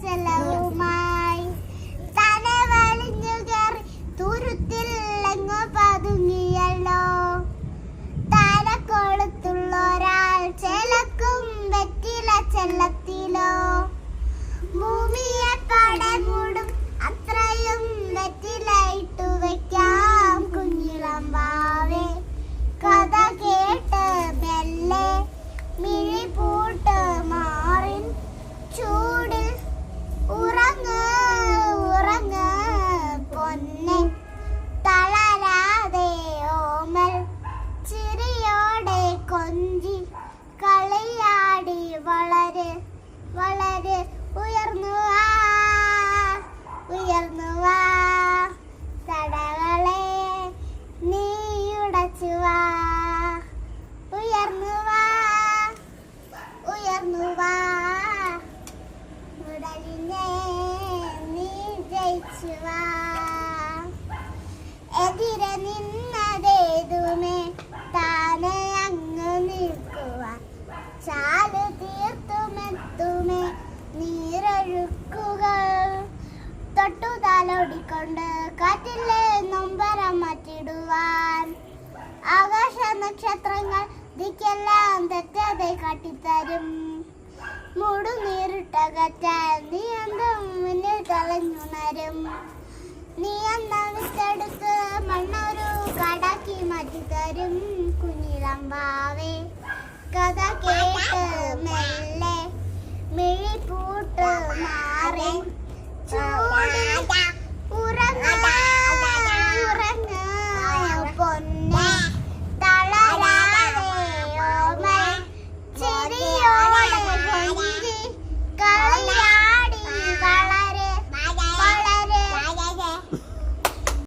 ചെലവുമായി തല വലിഞ്ഞു കയറി തുരുത്തിൽ എങ്ങോ പതുങ്ങിയല്ലോ. താരക്കൊളുത്തുള്ള ഒരാൾ ചെലക്കും വെറ്റില ചെല്ലത്തിലോ. ഭൂമിയെ പാടെ മൂടും അത്രയും വെറ്റില ഇട്ടു വെക്കാം കുഞ്ഞിളം വാവേ. കഥ കേട്ട് മെല്ലെ മിഴി പൂട്ട് മാറിൻ ചൂടിൽ ഉറങ്ങ് ഉറങ്ങ് പൊന്നെ. തളരാതെ ഓമൽ ചിരിയോടെ കൊഞ്ചി കളിയാടി വളര് വളര് ഉയർന്നു വാ ഉയർന്നു വാ. തടകളെ നീയുടച്ചു വാ ഉയർന്നു വാ ഉയർന്നു വാ. ഉടലിനെ നീ ജയിച്ചു വാ. എതിരെ നിന്നതേതുമേ താനെ അങ്ങ് നിൽക്കുവാൻ ചാല് തീർത്തുമെത്തുമേ നീരൊഴുക്കുകൾ. തൊട്ടുതാലോടിക്കൊണ്ട് കാറ്റിലെ നൊമ്പരം മാറ്റിടുവാൻ ആകാശ നക്ഷത്രങ്ങൾ ദിക്കെല്ലാം തെറ്റാതെ കാട്ടിത്തരും. മൂടുനീരിട്ട കറ്റാൽ നീ എന്തും മുന്നിൽ കളഞ്ഞുണരും. നീ എന്നാ വിത്തെടുത്ത് മണ്ണൊരു കാടാക്കി മാറ്റിത്തരും കുഞ്ഞിളം വാവേ. കഥ കേട്ട് മെല്ലെ മിഴി പൂട്ട് മാറി ചൂട് ഉറങ്ങ.